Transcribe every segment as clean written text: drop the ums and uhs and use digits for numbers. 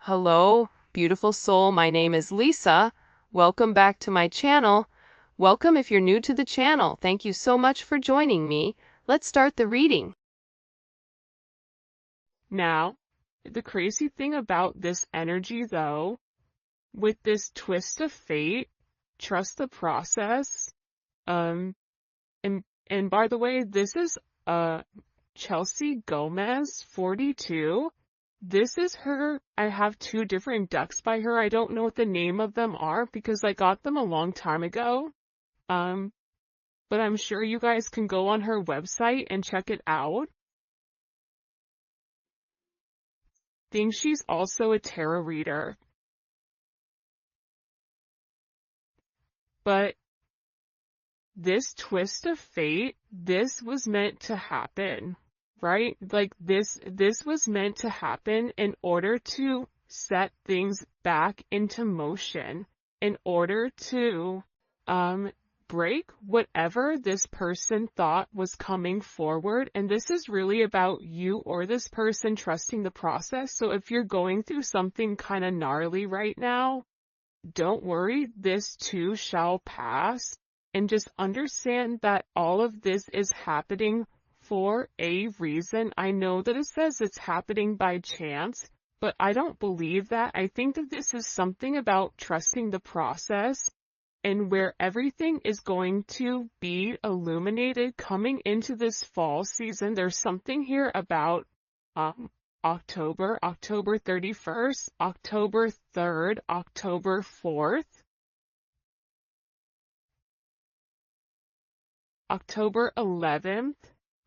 Hello, beautiful soul. My name is Lisa. Welcome back to my channel. Welcome if you're new to the channel. Thank you so much for joining me. Let's start the reading. Now, the crazy thing about this energy, though, with this twist of fate, trust the process. And by the way, this is Chelsea Gomez, 42. This is her. I have two different decks by her. I don't know what the name of them are because I got them a long time ago. But I'm sure you guys can go on her website and check it out. Think she's also a tarot reader. But this twist of fate, this was meant to happen, right? Like this was meant to happen in order to set things back into motion, in order to break whatever this person thought was coming forward. And this is really about you or this person trusting the process. So if you're going through something kind of gnarly right now, don't worry, this too shall pass. And just understand that all of this is happening for a reason. I know that it says it's happening by chance, but I don't believe that. I think that this is something about trusting the process and where everything is going to be illuminated coming into this fall season. There's something here about October 31st, October 3rd, October 4th, October 11th.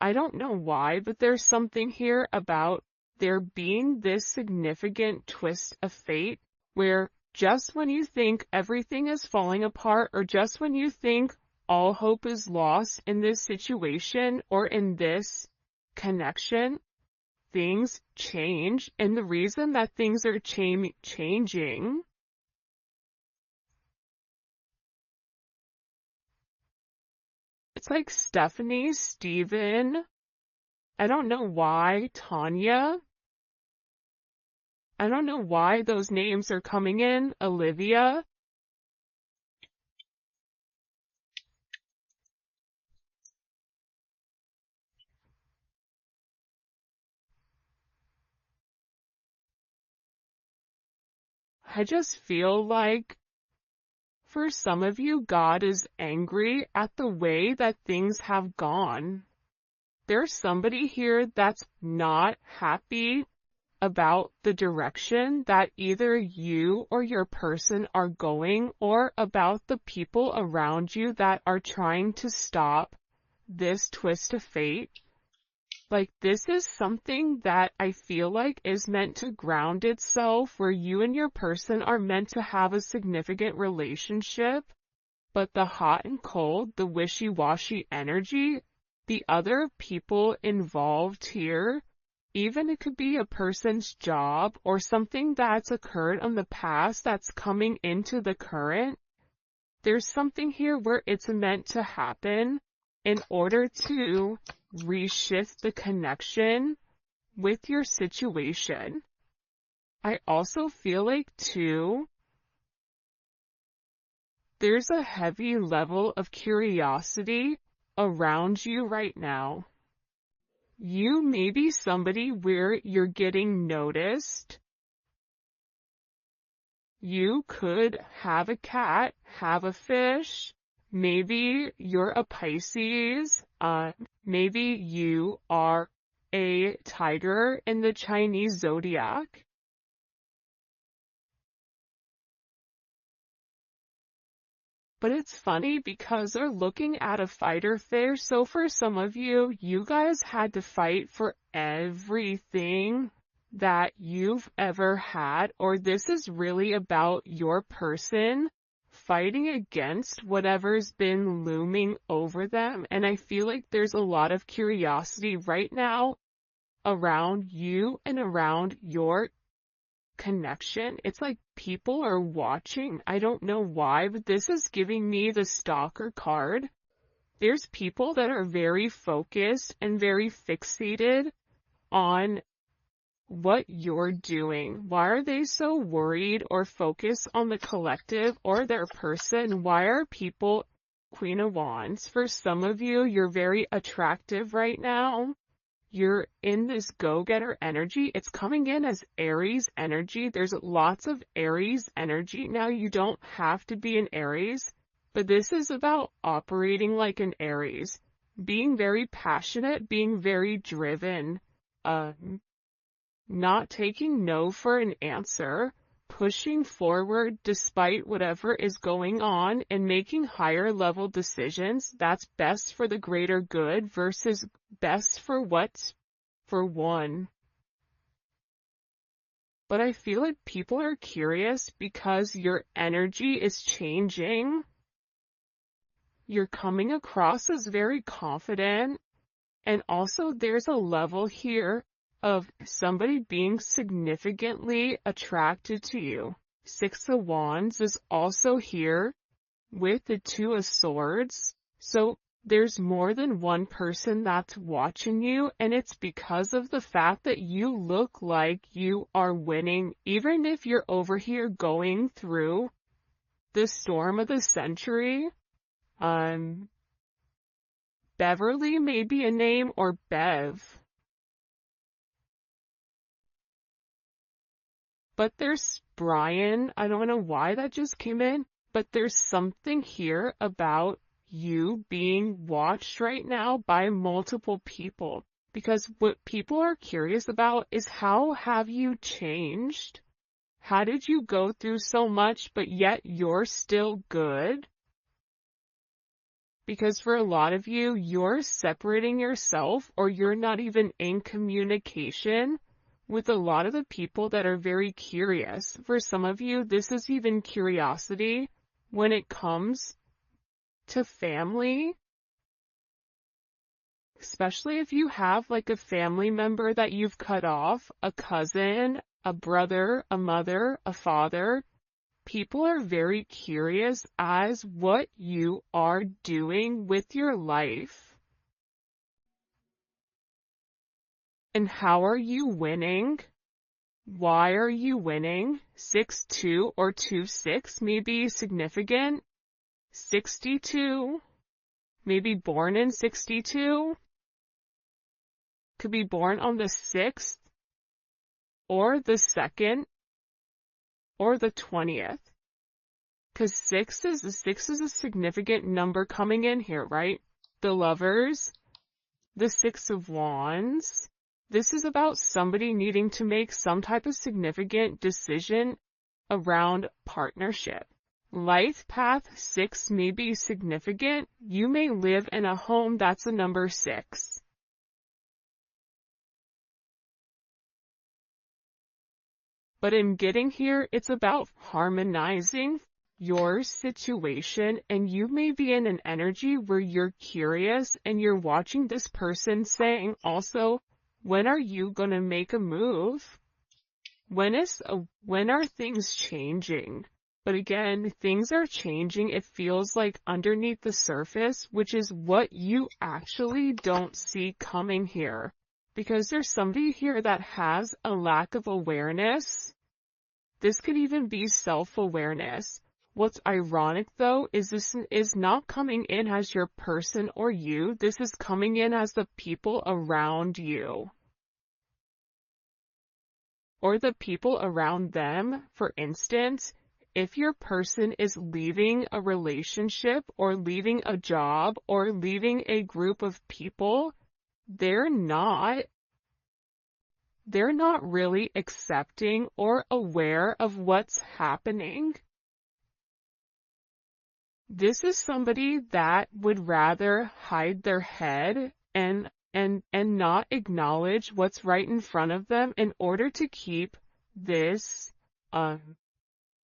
I don't know why, but there's something here about there being this significant twist of fate where just when you think everything is falling apart, or just when you think all hope is lost in this situation or in this connection, things change. And the reason that things are changing it's like Stephanie, Steven, I don't know why, Tanya. I don't know why those names are coming in, Olivia. I just feel like for some of you, God is angry at the way that things have gone. There's somebody here that's not happy about the direction that either you or your person are going, or about the people around you that are trying to stop this twist of fate. Like, this is something that I feel like is meant to ground itself, where you and your person are meant to have a significant relationship, but the hot and cold, the wishy-washy energy, the other people involved here, even it could be a person's job or something that's occurred in the past that's coming into the current. There's something here where it's meant to happen in order to reshift the connection with your situation. I also feel like, too, there's a heavy level of curiosity around you right now. You may be somebody where you're getting noticed. You could have a cat, have a fish. Maybe you're a Pisces. Maybe you are a tiger in the Chinese zodiac. But it's funny because they're looking at a fighter fish. So for some of you, you guys had to fight for everything that you've ever had, or this is really about your person fighting against whatever's been looming over them. And I feel like there's a lot of curiosity right now around you and around your connection. It's like people are watching. I don't know why, but this is giving me the stalker card. There's people that are very focused and very fixated on what you're doing. Why are they so worried or focused on the collective or their person? Why are people Queen of Wands? For some of you, you're very attractive right now. You're in this go-getter energy. It's coming in as Aries energy. There's lots of Aries energy. Now, you don't have to be an Aries, but this is about operating like an Aries, being very passionate, being very driven, not taking no for an answer, pushing forward despite whatever is going on, and making higher level decisions that's best for the greater good versus best for what's for one. But I feel like people are curious because your energy is changing. You're coming across as very confident, and also there's a level here of somebody being significantly attracted to you. Six of Wands is also here with the Two of Swords. So there's more than one person that's watching you, and it's because of the fact that you look like you are winning, even if you're over here going through the storm of the century. Beverly may be a name, or Bev. But there's Brian. I don't know why that just came in, but there's something here about you being watched right now by multiple people. Because what people are curious about is, how have you changed? How did you go through so much, but yet you're still good? Because for a lot of you, you're separating yourself, or you're not even in communication with a lot of the people that are very curious. For some of you, this is even curiosity when it comes to family. Especially if you have like a family member that you've cut off, a cousin, a brother, a mother, a father. People are very curious as what you are doing with your life. And how are you winning? Why are you winning? 6-2 or 2-6 may be significant. 62, maybe born in 62. Could be born on the 6th, or the 2nd, or the 20th. Because 6 is a significant number coming in here, right? The Lovers, the Six of Wands. This is about somebody needing to make some type of significant decision around partnership. Life path 6 may be significant. You may live in a home that's a number 6. But in getting here, it's about harmonizing your situation, and you may be in an energy where you're curious and you're watching this person saying also, when are you going to make a move? When are things changing? But again, things are changing. It feels like underneath the surface, which is what you actually don't see coming here. Because there's somebody here that has a lack of awareness. This could even be self-awareness. What's ironic though is this is not coming in as your person or you. This is coming in as the people around you. Or the people around them. For instance, if your person is leaving a relationship or leaving a job or leaving a group of people, they're not really accepting or aware of what's happening. This is somebody that would rather hide their head and not acknowledge what's right in front of them in order to keep this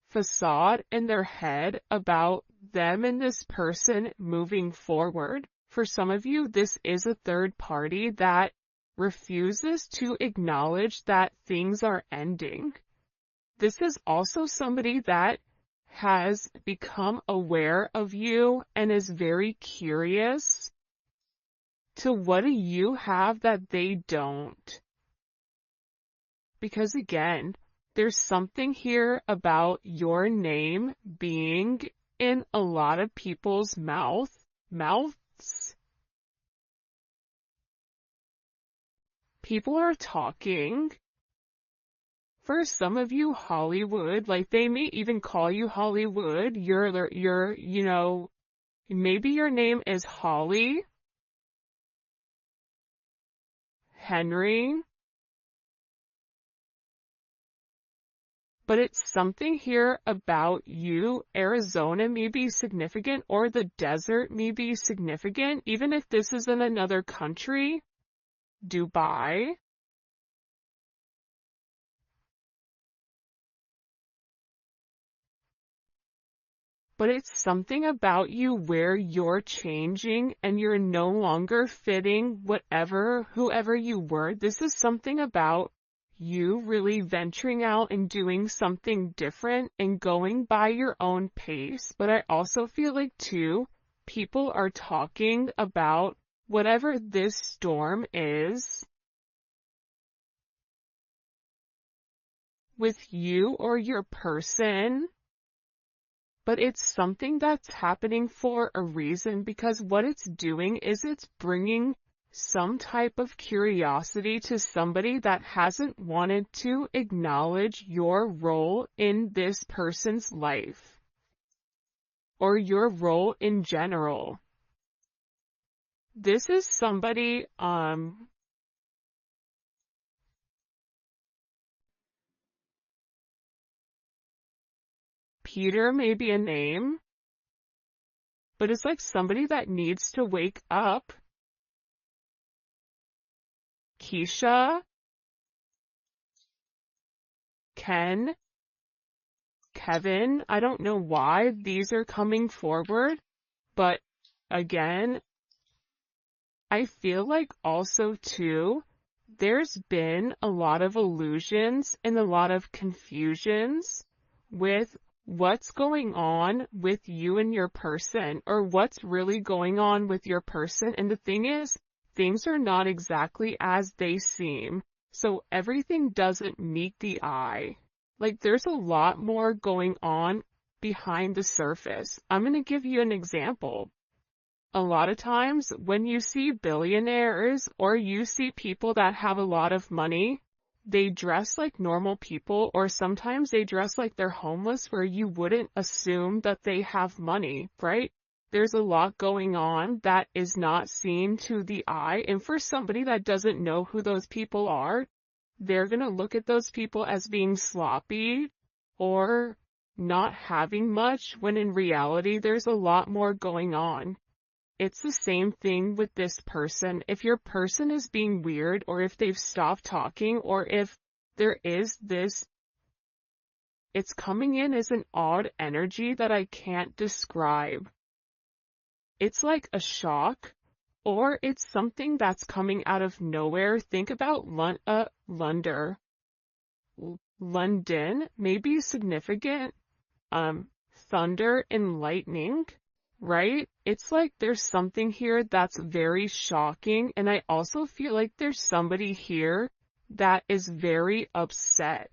facade in their head about them and this person moving forward. For some of you, this is a third party that refuses to acknowledge that things are ending. This is also somebody that has become aware of you and is very curious to what do you have that they don't. Because again, there's something here about your name being in a lot of people's mouths. People are talking. For some of you, Hollywood, like they may even call you Hollywood. Maybe your name is Holly, Henry, but it's something here about you. Arizona may be significant, or the desert may be significant, even if this is in another country. Dubai. But it's something about you where you're changing and you're no longer fitting whoever you were. This is something about you really venturing out and doing something different and going by your own pace. But I also feel like too, people are talking about whatever this storm is with you or your person. But it's something that's happening for a reason, because what it's doing is it's bringing some type of curiosity to somebody that hasn't wanted to acknowledge your role in this person's life or your role in general. This is somebody, Peter may be a name, but it's like somebody that needs to wake up. Keisha, Ken, Kevin, I don't know why these are coming forward, but again, I feel like also too, there's been a lot of illusions and a lot of confusions with what's going on with you and your person, or what's really going on with your person. And the thing is, things are not exactly as they seem. So everything doesn't meet the eye. Like there's a lot more going on behind the surface. I'm going to give you an example. A lot of times when you see billionaires or you see people that have a lot of money, they dress like normal people, or sometimes they dress like they're homeless, where you wouldn't assume that they have money, right? There's a lot going on that is not seen to the eye, and for somebody that doesn't know who those people are, they're going to look at those people as being sloppy or not having much, when in reality there's a lot more going on. It's the same thing with this person. If your person is being weird, or if they've stopped talking, or if there is this, it's coming in as an odd energy that I can't describe. It's like a shock, or it's something that's coming out of nowhere. Think about London may be significant, thunder and lightning. Right? It's like there's something here that's very shocking, and I also feel like there's somebody here that is very upset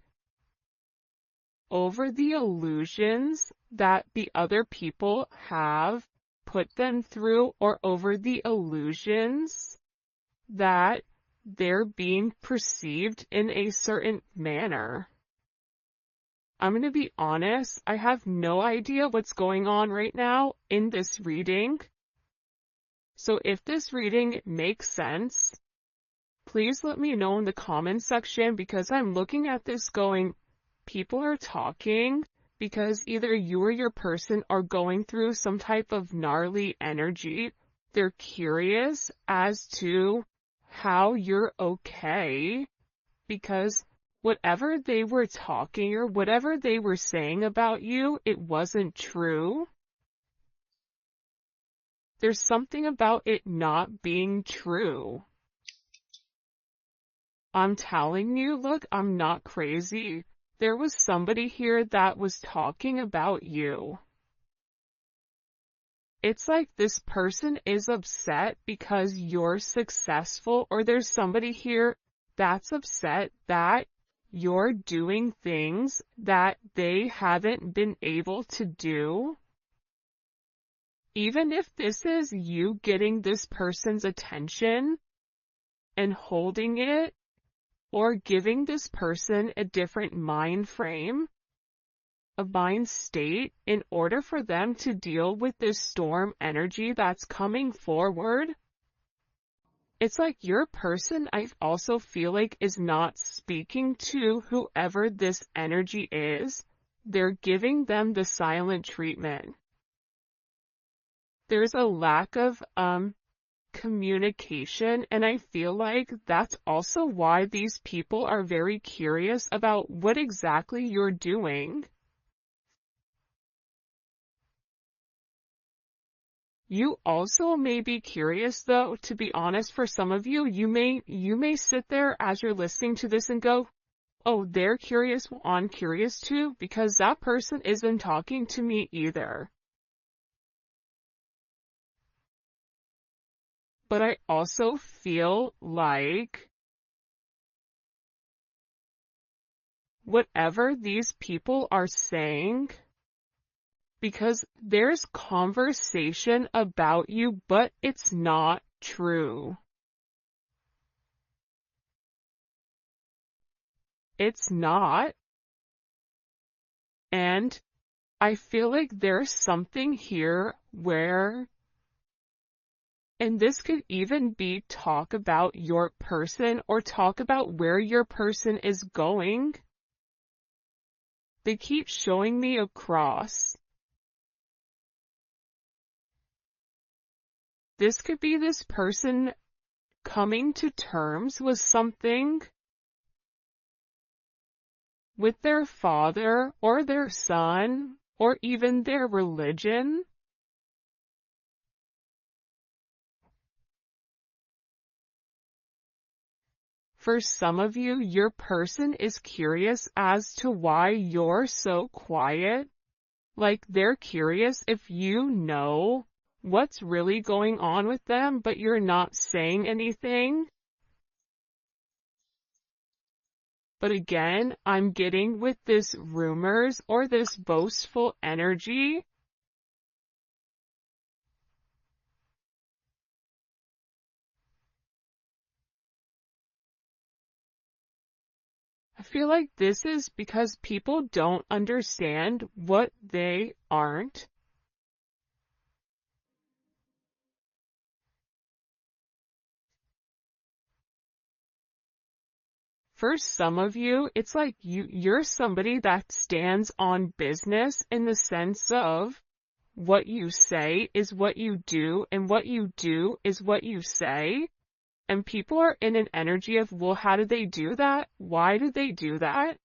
over the illusions that the other people have put them through, or over the illusions that they're being perceived in a certain manner. I'm going to be honest, I have no idea what's going on right now in this reading. So if this reading makes sense, please let me know in the comments section, because I'm looking at this going, people are talking because either you or your person are going through some type of gnarly energy. They're curious as to how you're okay, because whatever they were talking or whatever they were saying about you, it wasn't true. There's something about it not being true. I'm telling you, look, I'm not crazy. There was somebody here that was talking about you. It's like this person is upset because you're successful, or there's somebody here that's upset that you're doing things that they haven't been able to do. Even if this is you getting this person's attention and holding it, or giving this person a different mind frame, a mind state, in order for them to deal with this storm energy that's coming forward. It's like your person, I also feel like, is not speaking to whoever this energy is. They're giving them the silent treatment. There's a lack of communication, and I feel like that's also why these people are very curious about what exactly you're doing. You also may be curious, though, to be honest. For some of you, you may sit there as you're listening to this and go, oh, they're curious, well, I'm curious too, because that person isn't talking to me either. But I also feel like whatever these people are saying, because there's conversation about you, but it's not true. It's not. And I feel like there's something here where, and this could even be talk about your person or talk about where your person is going. They keep showing me a cross. This could be this person coming to terms with something with their father or their son or even their religion. For some of you, your person is curious as to why you're so quiet. Like, they're curious if you know what's really going on with them, but you're not saying anything. But again, I'm getting with this rumors or this boastful energy. I feel like this is because people don't understand what they aren't. For some of you, it's like you're somebody that stands on business in the sense of what you say is what you do, and what you do is what you say. And people are in an energy of, well, how did they do that? Why did they do that?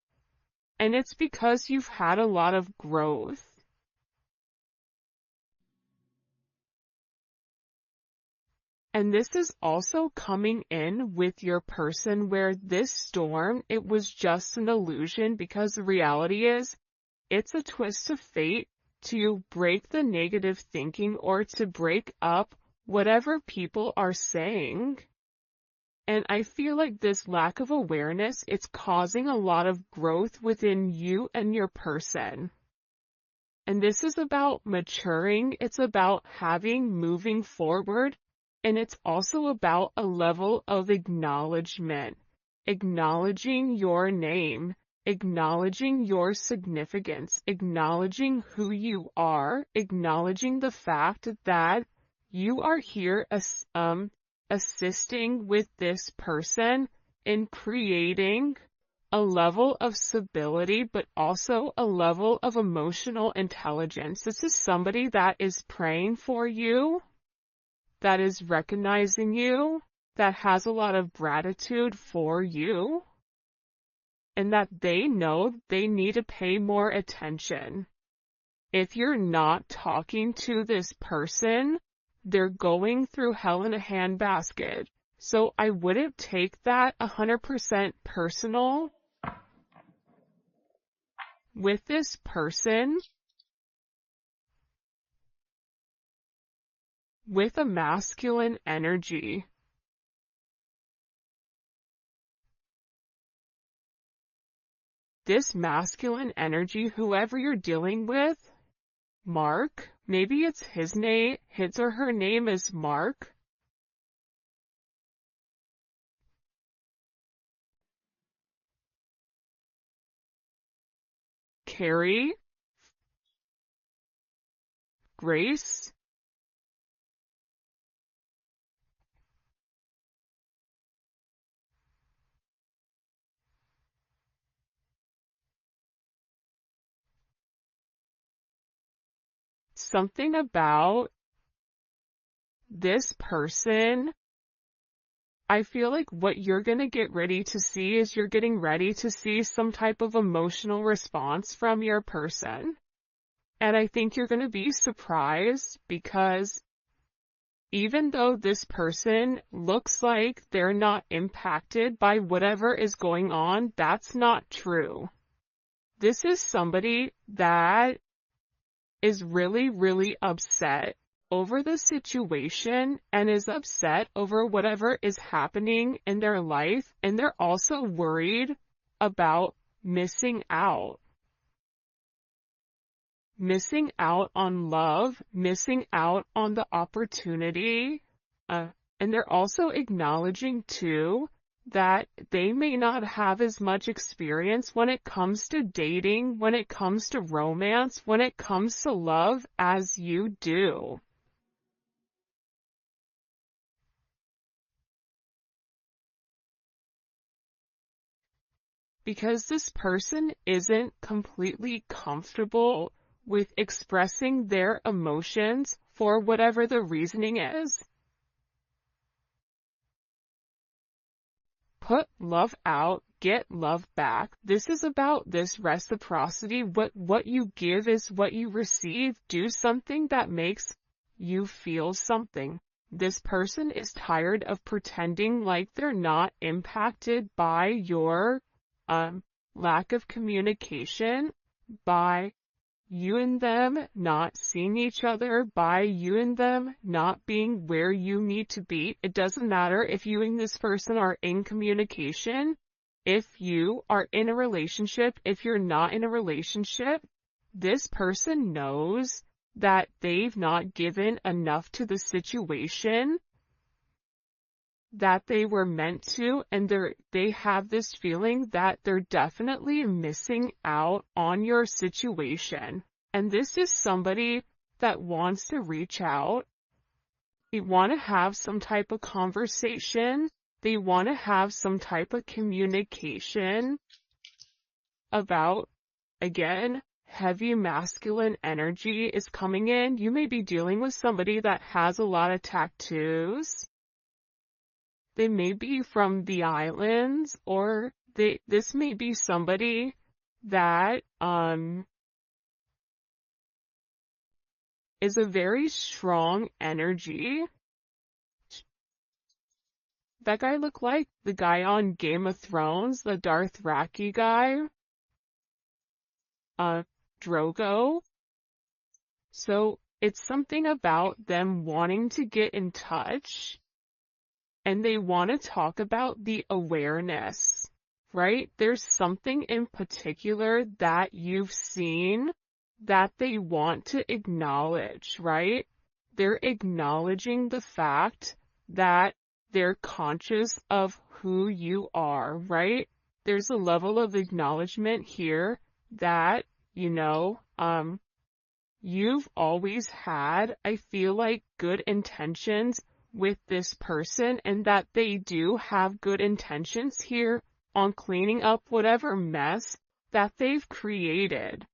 And it's because you've had a lot of growth. And this is also coming in with your person where this storm, it was just an illusion, because the reality is it's a twist of fate to break the negative thinking or to break up whatever people are saying. And I feel like this lack of awareness, it's causing a lot of growth within you and your person. And this is about maturing. It's about moving forward. And it's also about a level of acknowledgement, acknowledging your name, acknowledging your significance, acknowledging who you are, acknowledging the fact that you are here assisting with this person in creating a level of stability, but also a level of emotional intelligence. This is somebody that is praying for you, that is recognizing you, that has a lot of gratitude for you, and that they know they need to pay more attention. If you're not talking to this person, they're going through hell in a handbasket. So I wouldn't take that 100% personal with this person with a masculine energy. this masculine energy, whoever you're dealing with, Mark, maybe it's his or her name is Mark. Carrie, Grace, something about this person. I feel like what you're going to get ready to see is you're getting ready to see some type of emotional response from your person. And I think you're going to be surprised because even though this person looks like they're not impacted by whatever is going on, that's not true. This is somebody that is really, really upset over the situation and is upset over whatever is happening in their life, and they're also worried about missing out. Missing out on love, missing out on the opportunity, and they're also acknowledging too that they may not have as much experience when it comes to dating, when it comes to romance, when it comes to love as you do. Because this person isn't completely comfortable with expressing their emotions for whatever the reasoning is. Put love out, get love back. This is about this reciprocity. What you give is what you receive. Do something that makes you feel something. This person is tired of pretending like they're not impacted by your lack of communication, by you and them not seeing each other, by you and them not being where you need to be. It doesn't matter if you and this person are in communication, if you are in a relationship, if you're not in a relationship, this person knows that they've not given enough to the situation that they were meant to, and they have this feeling that they're definitely missing out on your situation. And this is somebody that wants to reach out. They want to have some type of conversation. They want to have some type of communication about, again, heavy masculine energy is coming in. You may be dealing with somebody that has a lot of tattoos. They may be from the islands, or this may be somebody that is a very strong energy. That guy looked like the guy on Game of Thrones, the Dothraki guy. Drogo. So it's something about them wanting to get in touch. And they want to talk about the awareness, right? There's something in particular that you've seen that they want to acknowledge, right? They're acknowledging the fact that they're conscious of who you are, right? There's a level of acknowledgement here that, you've always had, I feel like, good intentions with this person, and that they do have good intentions here on cleaning up whatever mess that they've created.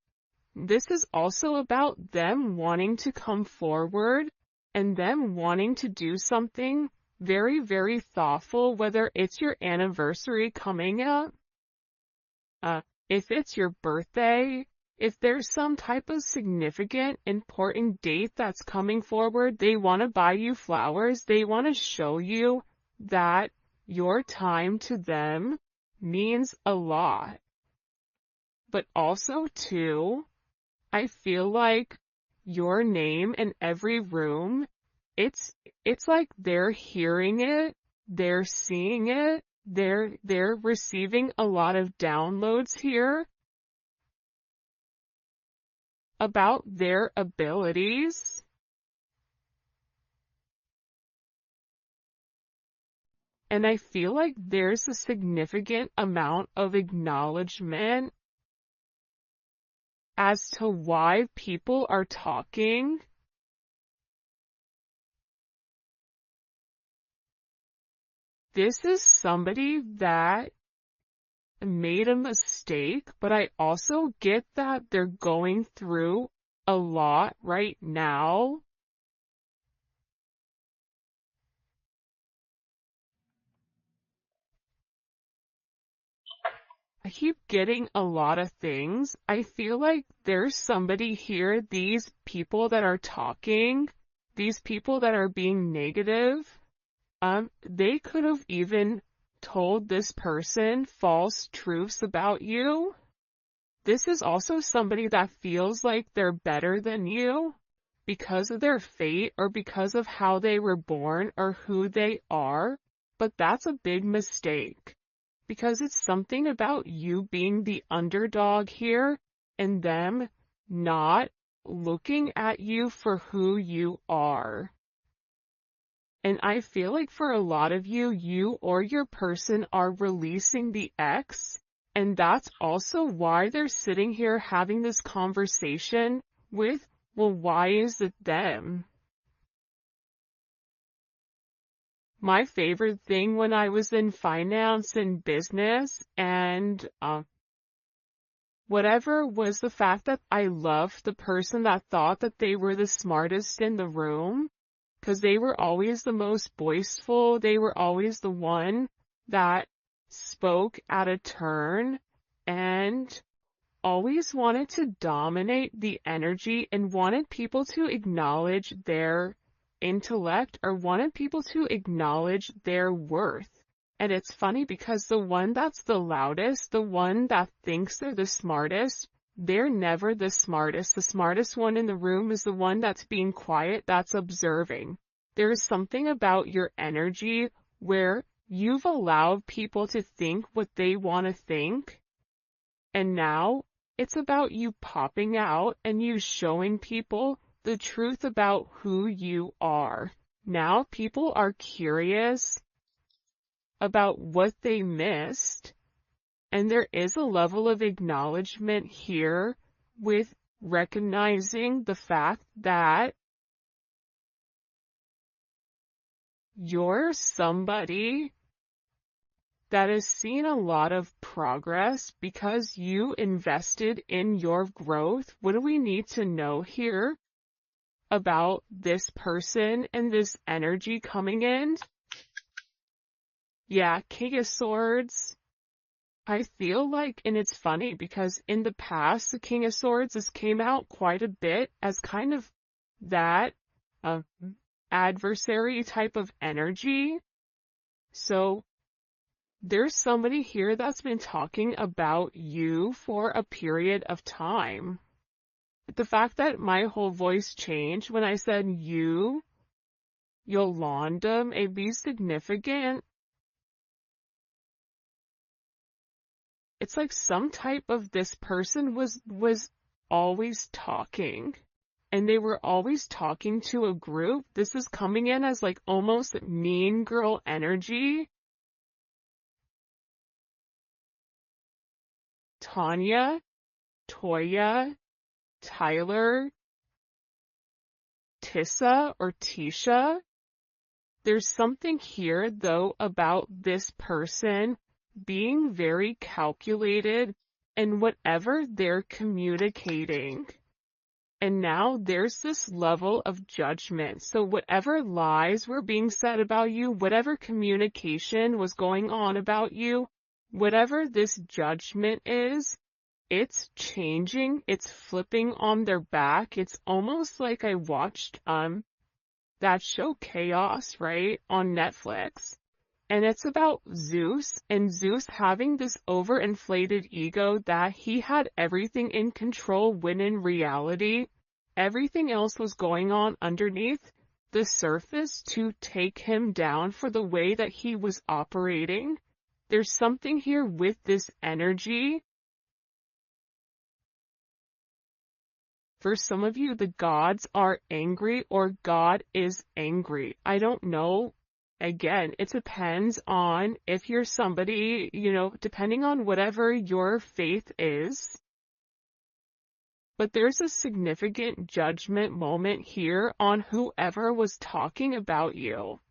This is also about them wanting to come forward and them wanting to do something very, very thoughtful, whether it's your anniversary coming up, if it's your birthday, if there's some type of significant, important date that's coming forward, they want to buy you flowers. They want to show you that your time to them means a lot. But also, too, I feel like your name in every room, it's like they're hearing it, they're seeing it, they're receiving a lot of downloads here. about their abilities. And I feel like there's a significant amount of acknowledgement as to why people are talking. This is somebody that made a mistake, but I also get that they're going through a lot right now. I keep getting a lot of things. I feel like there's somebody here, these people that are talking, these people that are being negative, they could have even told this person false truths about you. This is also somebody that feels like they're better than you because of their fate or because of how they were born or who they are, but that's a big mistake because it's something about you being the underdog here and them not looking at you for who you are. And I feel like for a lot of you, you or your person are releasing the ex, and that's also why they're sitting here having this conversation with, well, why is it them? My favorite thing when I was in finance and business and whatever was the fact that I loved the person that thought that they were the smartest in the room. Because they were always the most boastful, they were always the one that spoke at a turn and always wanted to dominate the energy and wanted people to acknowledge their intellect or wanted people to acknowledge their worth. And it's funny because the one that's the loudest, the one that thinks they're the smartest, they're never the smartest. The smartest one in the room is the one that's being quiet, that's observing. There is something about your energy where you've allowed people to think what they want to think. And now it's about you popping out and you showing people the truth about who you are. Now people are curious about what they missed. And there is a level of acknowledgement here with recognizing the fact that you're somebody that has seen a lot of progress because you invested in your growth. What do we need to know here about this person and this energy coming in? Yeah, King of Swords. I feel like, and it's funny because in the past, the King of Swords has came out quite a bit as kind of that adversary type of energy. So there's somebody here that's been talking about you for a period of time. The fact that my whole voice changed when I said you, Yolanda, may be significant. It's like some type of this person was always talking. And they were always talking to a group. This is coming in as like almost mean girl energy. Tanya, Toya, Tyler, Tissa or Tisha. There's something here though about this person being very calculated in whatever they're communicating. And now there's this level of judgment. So whatever lies were being said about you, whatever communication was going on about you, whatever this judgment is, it's changing, it's flipping on their back. It's almost like I watched that show Chaos, right, on Netflix. And it's about Zeus, and Zeus having this overinflated ego that he had everything in control when in reality, everything else was going on underneath the surface to take him down for the way that he was operating. There's something here with this energy For some of you, the gods are angry or God is angry. I don't know. Again, it depends on if you're somebody, depending on whatever your faith is. But there's a significant judgment moment here on whoever was talking about you.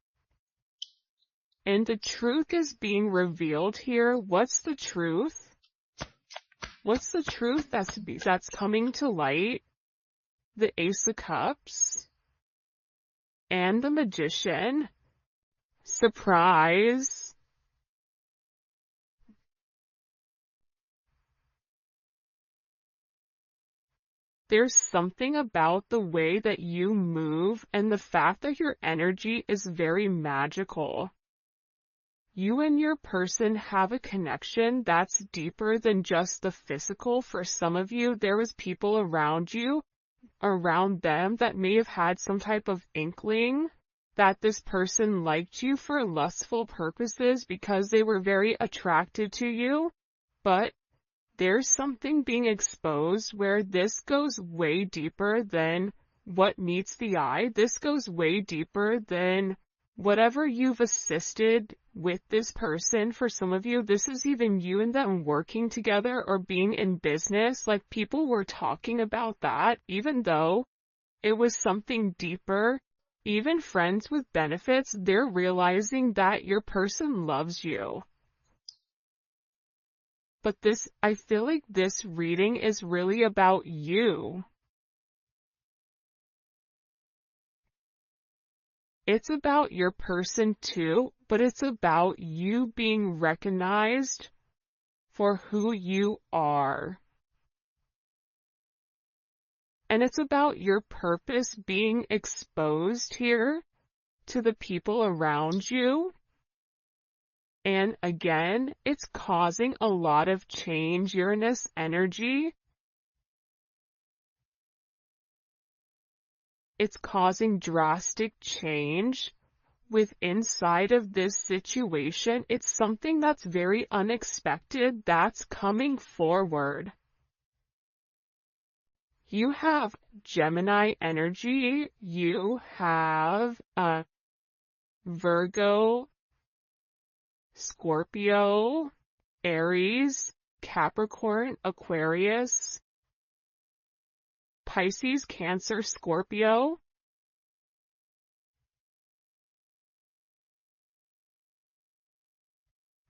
And the truth is being revealed here. What's the truth? What's the truth that's coming to light? The Ace of Cups and the Magician. Surprise. There's something about the way that you move and the fact that your energy is very magical. You and your person have a connection that's deeper than just the physical. For some of you, there was people around you, around them, that may have had some type of inkling that this person liked you for lustful purposes because they were very attracted to you. But there's something being exposed where this goes way deeper than what meets the eye. This goes way deeper than whatever you've assisted with this person. For some of you, this is even you and them working together or being in business. Like, people were talking about that, even though it was something deeper. Even friends with benefits, they're realizing that your person loves you. But I feel like this reading is really about you. It's about your person too, but it's about you being recognized for who you are. And it's about your purpose being exposed here to the people around you. And again, it's causing a lot of change, Uranus energy. It's causing drastic change with inside of this situation. It's something that's very unexpected that's coming forward. You have Gemini energy. You have Virgo, Scorpio, Aries, Capricorn, Aquarius, Pisces, Cancer, Scorpio.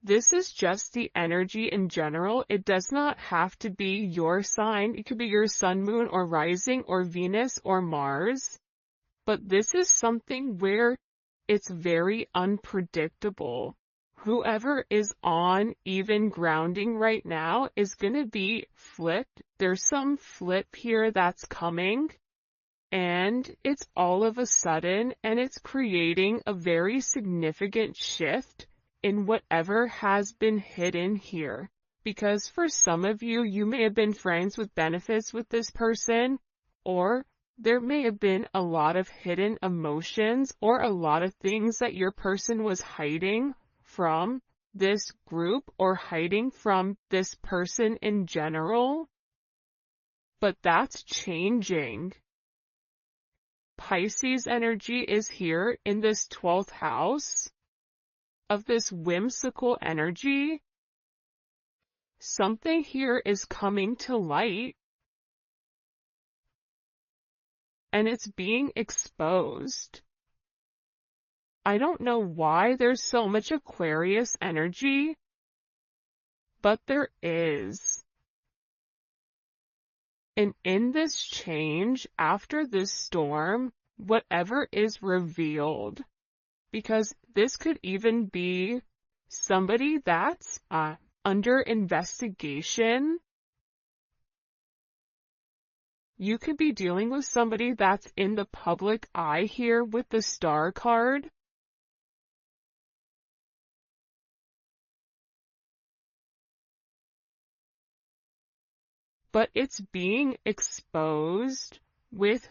This is just the energy in general. It does not have to be your sign. It could be your sun, moon, or rising, or Venus, or Mars. But this is something where it's very unpredictable. Whoever is on even grounding right now is going to be flipped. There's some flip here that's coming, and it's all of a sudden, and it's creating a very significant shift in whatever has been hidden here. Because for some of you, you may have been friends with benefits with this person, or there may have been a lot of hidden emotions or a lot of things that your person was hiding from this group or hiding from this person in general. But that's changing. Pisces energy is here in this 12th house of this whimsical energy. Something here is coming to light, and it's being exposed. I don't know why there's so much Aquarius energy, but there is. And in this change, after this storm, whatever is revealed, because this could even be somebody that's under investigation. You could be dealing with somebody that's in the public eye here with the Star card. But it's being exposed with